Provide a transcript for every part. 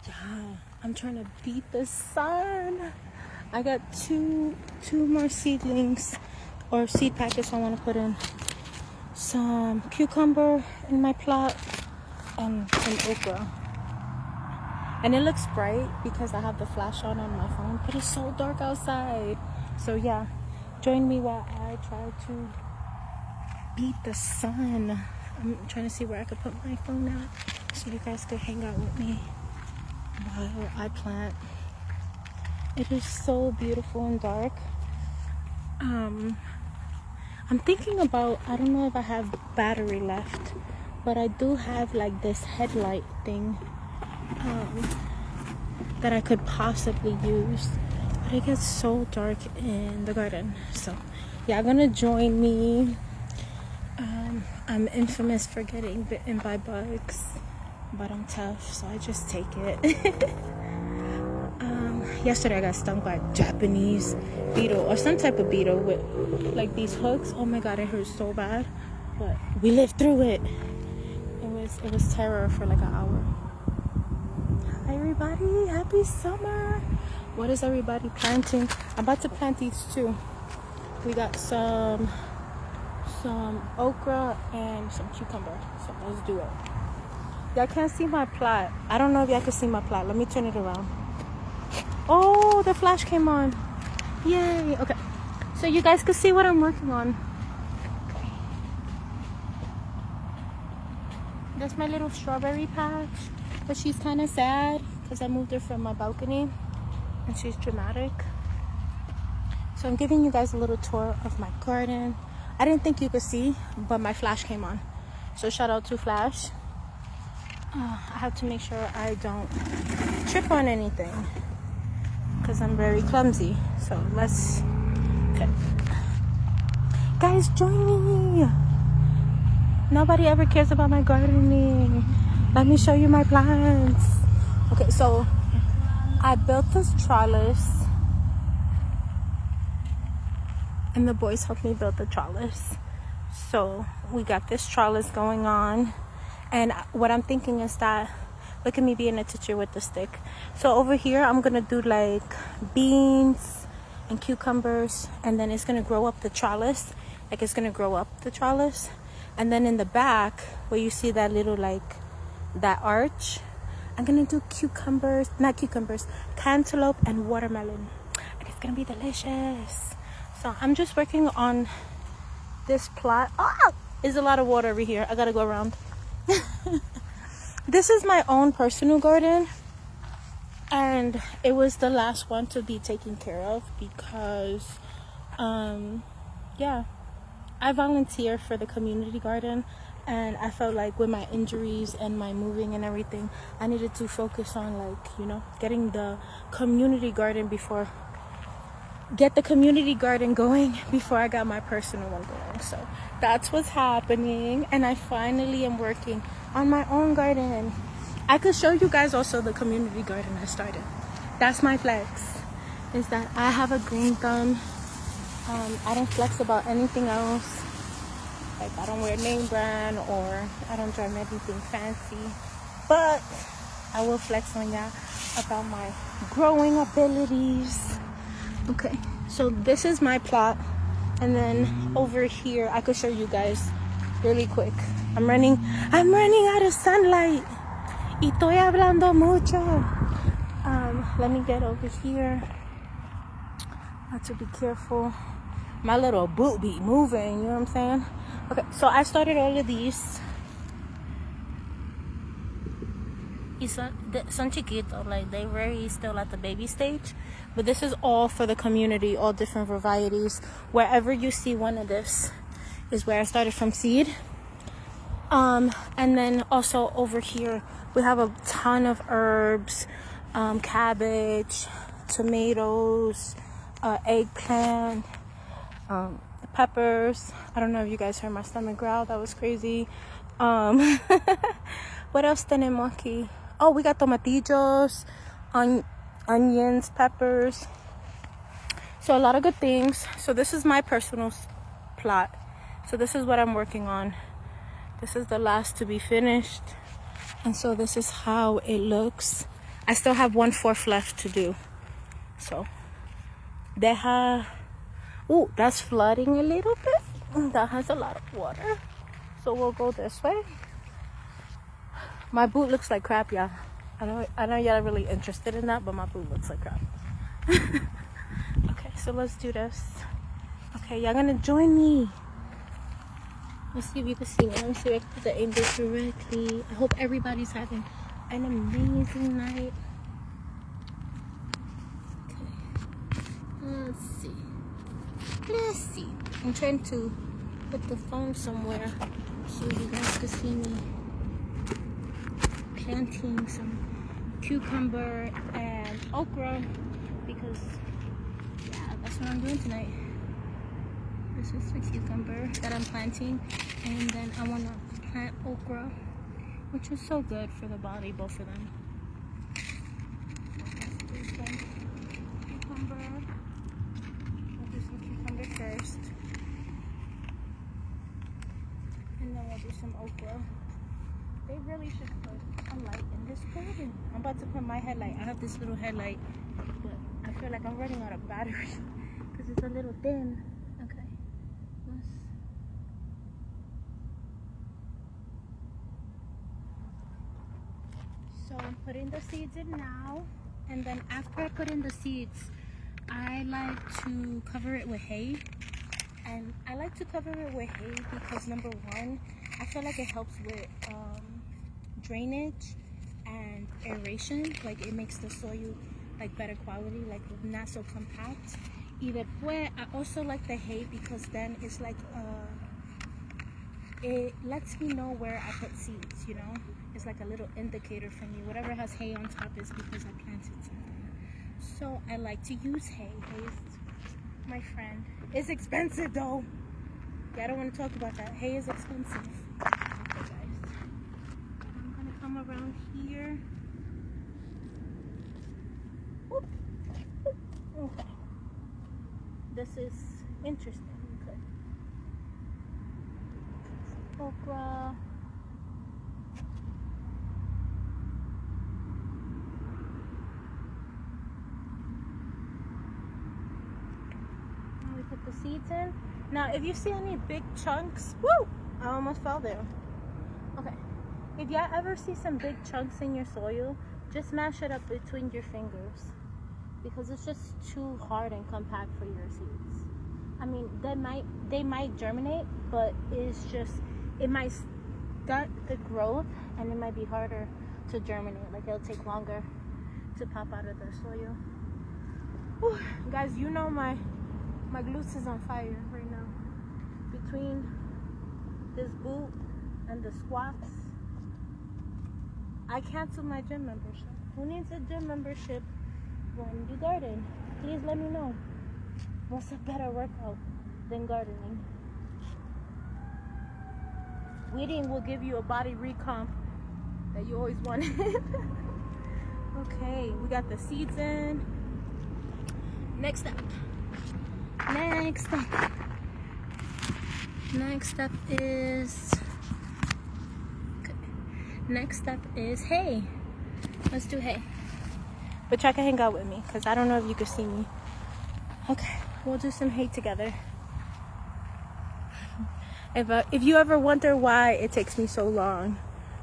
Yeah, I'm trying to beat the sun. I got two more seedlings or seed packets I want to put in. Some cucumber in my plot and some okra. And it looks bright because I have the flash on my phone, but it's so dark outside. So yeah, join me while I try to beat the sun. I'm trying to see where I could put my phone at so you guys could hang out with me while I plant. It is so beautiful and dark. I'm thinking about, I don't know if I have battery left, but I do have like this headlight thing that I could possibly use. But it gets so dark in the garden. So yeah, gonna join me. I'm infamous for getting bitten by bugs, but I'm tough, so I just take it. Yesterday I got stung by a Japanese beetle or some type of beetle with like these hooks. Oh my god, it hurt so bad, but we lived through it. It was terror for like an hour. Hi everybody, happy summer. What is everybody planting? I'm about to plant these too. We got some okra and some cucumber, so let's do it. Y'all can't see my plot. I don't know if y'all can see my plot. Let me turn it around. Oh, the flash came on. Yay. Okay, so you guys can see what I'm working on. Okay. That's my little strawberry patch, but she's kind of sad because I moved her from my balcony and she's dramatic. So I'm giving you guys a little tour of my garden. I didn't think you could see, but my flash came on, so shout out to Flash. I have to make sure I don't trip on anything because I'm very clumsy. So let's, okay. Guys, join me. Nobody ever cares about my gardening. Let me show you my plants. Okay, so I built this trellis and the boys helped me build the trellis. So we got this trellis going on, and what I'm thinking is that, look at me being a teacher with the stick. So over here I'm gonna do like beans and cucumbers, and then it's gonna grow up the trellis. Like it's gonna grow up the trellis, and then in the back where you see that little like that arch, I'm gonna do cantaloupe and watermelon, and it's gonna be delicious. So I'm just working on this plot. There's a lot of water over here. I gotta go around. This is my own personal garden, and it was the last one to be taken care of because yeah, I volunteer for the community garden, and I felt like with my injuries and my moving and everything, I needed to focus on like, you know, getting the community garden going before I got my personal one going. So that's what's happening, and I finally am working on my own garden. I could show you guys also the community garden I started. That's my flex, is that I have a green thumb. I don't flex about anything else. Like I don't wear name brand or I don't drive anything fancy, but I will flex on y'all about my growing abilities. Okay, so this is my plot, and then over here I could show you guys really quick. I'm running out of sunlight. Y estoy hablando mucho. Let me get over here. I have to be careful. My little boot be moving, you know what I'm saying? Okay, so I started all of these. Son chiquitos, like they very still at the baby stage, but this is all for the community, all different varieties. Wherever you see one of this is where I started from seed. And then also over here we have a ton of herbs, cabbage, tomatoes, eggplant, peppers. I don't know if you guys heard my stomach growl. That was crazy. What else tenemos aquí? Oh, we got tomatillos, onions, peppers. So a lot of good things. So this is my personal plot. So this is what I'm working on. This is the last to be finished. And so this is how it looks. I still have 1/4 left to do. So oh, that's flooding a little bit. That has a lot of water. So we'll go this way. My boot looks like crap, y'all. I know y'all are really interested in that, but my boot looks like crap. Okay, so let's do this. Okay, y'all gonna join me. Let's see if you can see me. Let me see if I can put the angle correctly. I hope everybody's having an amazing night. Okay, let's see. I'm trying to put the phone somewhere so you guys can see me planting some cucumber and okra, because yeah, that's what I'm doing tonight. This is the cucumber that I'm planting, and then I want to plant okra, which is so good for the body, both of them. Let's do some cucumber. We'll do some cucumber first, and then we'll do some okra. They really should put a light in this garden. I'm about to put my headlight. I have this little headlight, but I feel like I'm running out of battery because it's a little thin. Okay. So I'm putting the seeds in now, and then after I put in the seeds, I like to cover it with hay. And I like to cover it with hay because, number one, I feel like it helps with drainage and aeration. Like, it makes the soil like better quality, like not so compact. Either way, I also like the hay because then it's like it lets me know where I put seeds, you know? It's like a little indicator for me. Whatever has hay on top is because I planted something. So I like to use hay. Hay is my friend. It's expensive though. Yeah, I don't want to talk about that. Hay is expensive. Okay, guys. I'm gonna come around here. Whoop. Okay. This is interesting. Okay. Okra. Put the seeds in. Now, if you see any big chunks, woo! I almost fell there. Okay. If y'all ever see some big chunks in your soil, just mash it up between your fingers because it's just too hard and compact for your seeds. I mean, they might germinate, but it might start the growth and it might be harder to germinate. Like, it'll take longer to pop out of the soil. Whew. Guys, you know my glutes is on fire right now. Between this boot and the squats, I canceled my gym membership. Who needs a gym membership when you garden? Please let me know. What's a better workout than gardening? Weeding will give you a body recomp that you always wanted. Okay, we got the seeds in. Next up is hay. Let's do hay. But y'all can hang out with me because I don't know if you can see me. Okay, we'll do some hay together. If you ever wonder why it takes me so long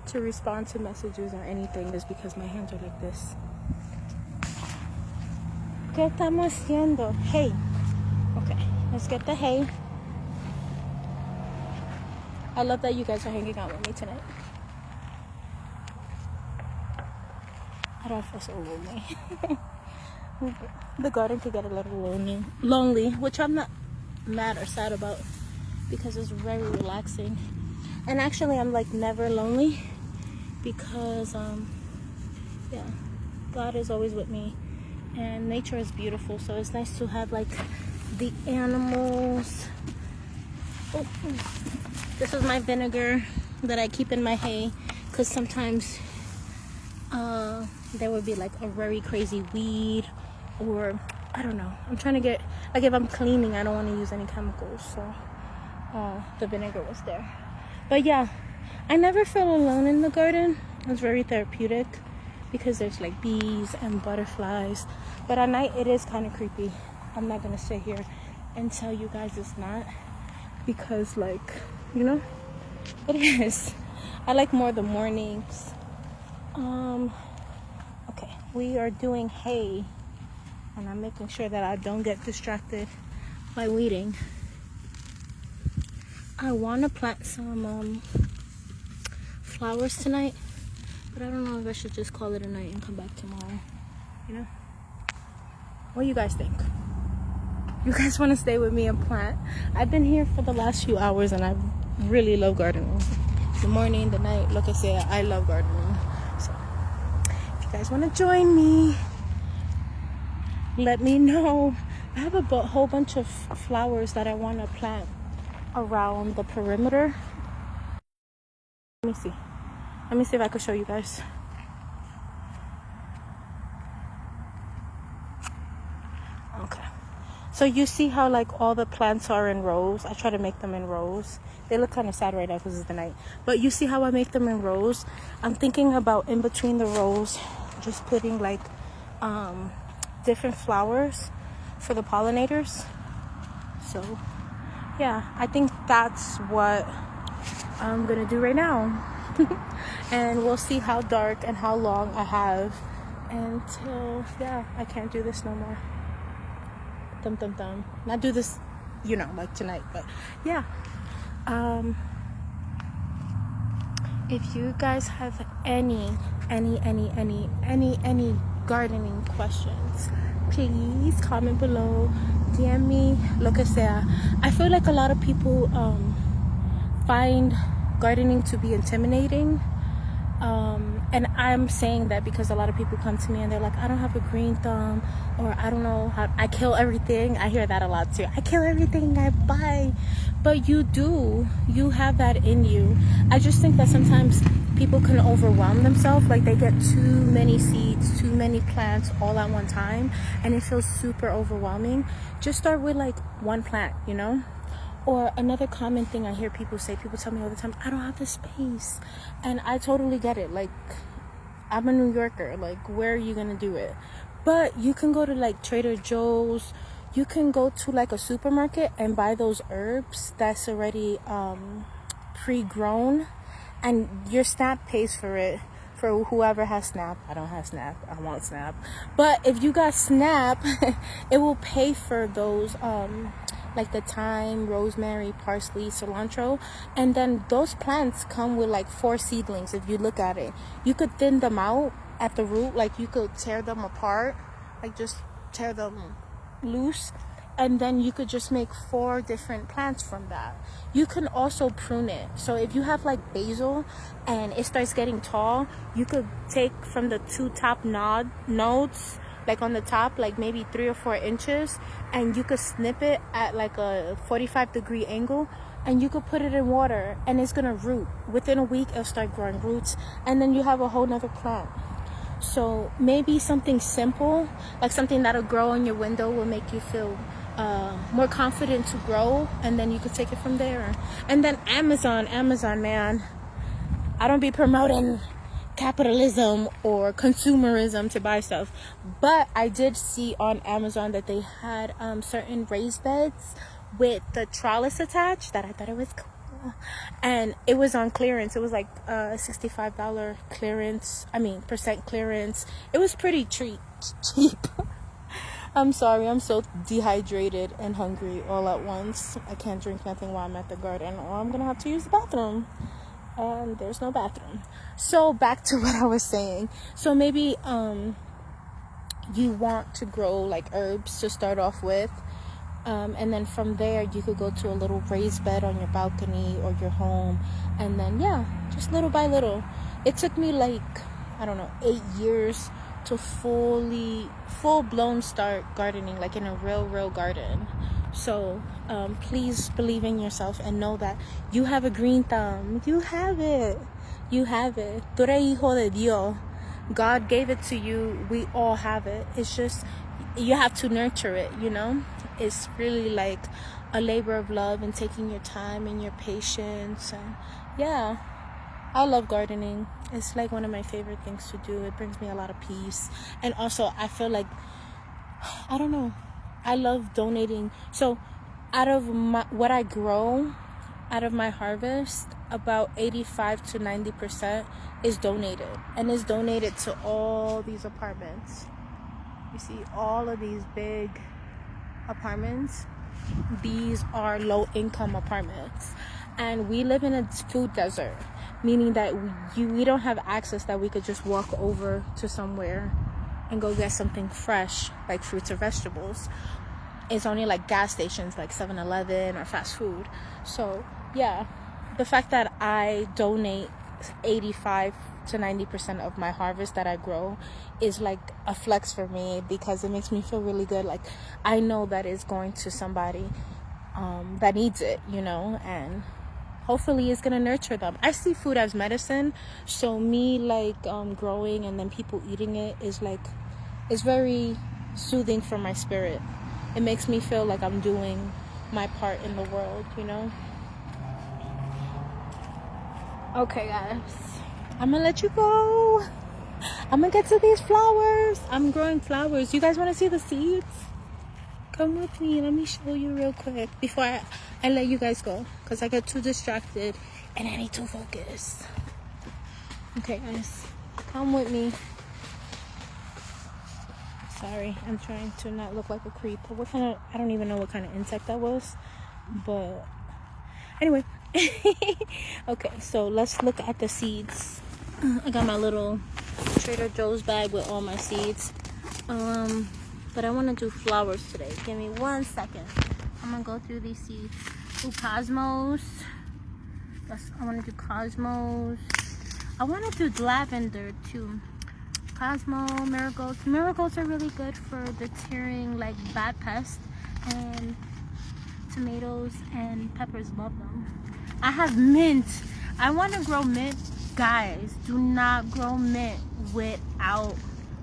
to respond to messages or anything, is because my hands are like this. ¿Qué estamos haciendo? Hay. Okay, let's get the hay. I love that you guys are hanging out with me tonight. I don't feel so lonely. The garden could get a little lonely, which I'm not mad or sad about because it's very relaxing. And actually, I'm like never lonely because, yeah, God is always with me. And nature is beautiful, so it's nice to have like the animals. Oh, this is my vinegar that I keep in my hay because sometimes there would be like a very crazy weed, or I don't know. I'm trying to get, like, if I'm cleaning, I don't want to use any chemicals, so the vinegar was there. But yeah, I never feel alone in the garden. It's very therapeutic because there's like bees and butterflies. But at night it is kind of creepy. I'm not gonna sit here and tell you guys it's not, because like, you know, it is. I like more the mornings. Okay, we are doing hay, and I'm making sure that I don't get distracted by weeding. I want to plant some flowers tonight, but I don't know if I should just call it a night and come back tomorrow, you know? What do you guys think? You guys want to stay with me and plant? I've been here for the last few hours and I really love gardening. The morning, the night, like I said, I love gardening. So if you guys want to join me, let me know. I have a whole bunch of flowers that I want to plant around the perimeter. Let me see if I can show you guys. Okay, so you see how like all the plants are in rows? I try to make them in rows. They look kind of sad right now because it's the night, but you see how I make them in rows? I'm thinking about in between the rows just putting like different flowers for the pollinators. So yeah, I think that's what I'm gonna do right now. And we'll see how dark and how long I have until, yeah, I can't do this no more. Not do this, you know, like tonight, but yeah. If you guys have any gardening questions, please comment below, DM me, lo que sea. I feel like a lot of people find gardening to be intimidating, and I'm saying that because a lot of people come to me and they're like, I don't have a green thumb, or I don't know how, I kill everything. I hear that a lot too. I kill everything I buy. But you have that in you. I just think that sometimes people can overwhelm themselves, like they get too many seeds, too many plants all at one time, and it feels super overwhelming. Just start with like one plant, you know? Or another common thing I hear people say, people tell me all the time, I don't have the space. And I totally get it. Like, I'm a New Yorker. Like, where are you going to do it? But you can go to like Trader Joe's. You can go to like a supermarket and buy those herbs that's already pre-grown. And your SNAP pays for it. For whoever has SNAP. I don't have SNAP. I want SNAP. But if you got SNAP, it will pay for those like the thyme, rosemary, parsley, cilantro, and then those plants come with like 4 seedlings. If you look at it, you could thin them out at the root, like you could tear them apart, like just tear them loose, and then you could just make 4 different plants from that. You can also prune it. So if you have like basil and it starts getting tall, you could take from the 2 top nodes, like on the top, like maybe 3 or 4 inches, and you could snip it at like a 45-degree angle, and you could put it in water and it's gonna root. Within a week it'll start growing roots, and then you have a whole nother plant. So maybe something simple, like something that'll grow in your window, will make you feel more confident to grow, and then you could take it from there. And then Amazon, man, I don't be promoting capitalism or consumerism to buy stuff, but I did see on Amazon that they had certain raised beds with the trellis attached that I thought it was cool, and it was on clearance. It was like $65 clearance, percent clearance. It was pretty cheap. I'm sorry, I'm so dehydrated and hungry all at once. I can't drink nothing while I'm at the garden, or I'm gonna have to use the bathroom, and there's no bathroom. So back to what I was saying. So maybe you want to grow like herbs to start off with, and then from there you could go to a little raised bed on your balcony or your home, and then just little by little. It took me like, I don't know, 8 years to full-blown start gardening, like in a real garden. So please believe in yourself and know that you have a green thumb. You have it. Tú eres hijo de Dios. God gave it to you. We all have it. It's just you have to nurture it, you know? It's really like a labor of love, and taking your time and your patience. And I love gardening. It's like one of my favorite things to do. It brings me a lot of peace. And also, I feel like, I don't know, I love donating. So out of what I grow, out of my harvest, about 85 to 90% is donated. And is donated to all these apartments. You see all of these big apartments. These are low income apartments. And we live in a food desert, meaning that we don't have access that we could just walk over to somewhere and go get something fresh, like fruits or vegetables. It's only like gas stations like 7-Eleven or fast food. So yeah, the fact that I donate 85 to 90% of my harvest that I grow is like a flex for me, because it makes me feel really good. Like, I know that it's going to somebody that needs it, you know, and hopefully it's gonna nurture them. I see food as medicine, so me like growing and then people eating it is like, it's very soothing for my spirit. It makes me feel like I'm doing my part in the world, you know. Okay guys, I'm gonna let you go. I'm gonna get to these flowers. I'm growing flowers. You guys want to see the seeds? Come with me. Let me show you real quick before I let you guys go, because I get too distracted and I need to focus. Okay guys, come with me. Sorry, I'm trying to not look like a creep. What kind of, I don't even know what kind of insect that was, but anyway. Okay, so let's look at the seeds. I got my little Trader Joe's bag with all my seeds, but I want to do flowers today. Give me 1 second. I'm gonna go through these seeds. Ooh, cosmos. I want to do cosmos. I want to do lavender too. Cosmo, marigolds. Marigolds are really good for deterring like bad pests, and tomatoes and peppers love them. I have mint. I want to grow mint. Guys, do not grow mint without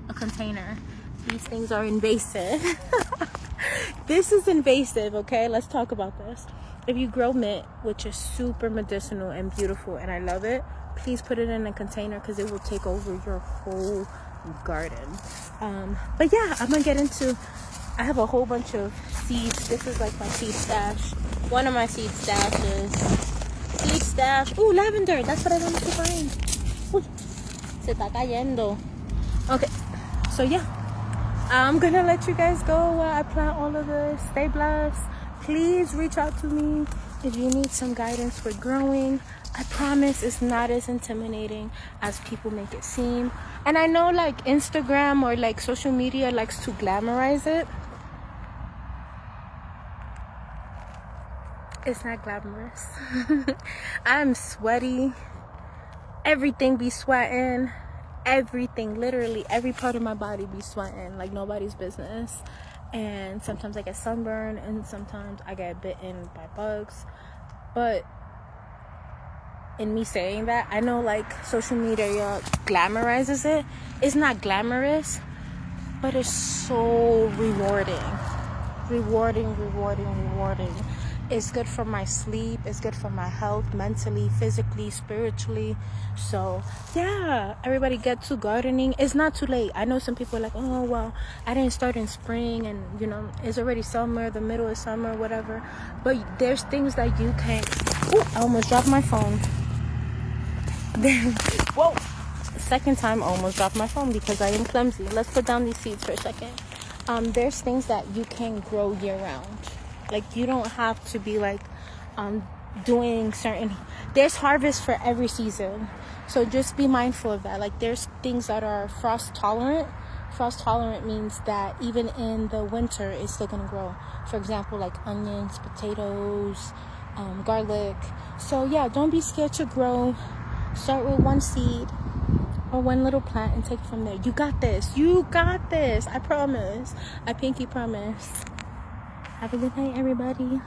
a container. These things are invasive. This is invasive, okay? Let's talk about this. If you grow mint, which is super medicinal and beautiful, and I love it, please put it in a container, because it will take over your whole garden. But yeah, I'm gonna get into, I have a whole bunch of seeds. This is like my seed stash. One of my seed stashes. Seed stash. Ooh, lavender. That's what I wanted to find. Uy, se está cayendo. Okay, so yeah, I'm gonna let you guys go while I plant all of this. Stay blessed. Please reach out to me if you need some guidance with growing. I promise it's not as intimidating as people make it seem. And I know like Instagram or like social media likes to glamorize it. It's not glamorous. I'm sweaty. Everything be sweating. Everything, literally every part of my body be sweating like nobody's business. And sometimes I get sunburned, and sometimes I get bitten by bugs. But in me saying that, I know like social media glamorizes it. It's not glamorous, but it's so rewarding. Rewarding. It's good for my sleep. It's good for my health, mentally, physically, spiritually. So yeah, everybody get to gardening. It's not too late. I know some people are like, oh well, I didn't start in spring, and you know it's already summer, the middle of summer, whatever. But there's things that you can't. Ooh, I almost dropped my phone. Whoa, second time I almost dropped my phone because I am clumsy. Let's put down these seeds for a second. There's things that you can grow year round. Like, you don't have to be like doing certain, there's harvest for every season, so just be mindful of that. Like, there's things that are frost tolerant. Frost tolerant means that even in the winter it's still gonna grow. For example, like onions, potatoes, garlic. So yeah, don't be scared to grow. Start with one seed or one little plant and take it from there. You got this. I promise. I pinky promise. Have a good night, everybody.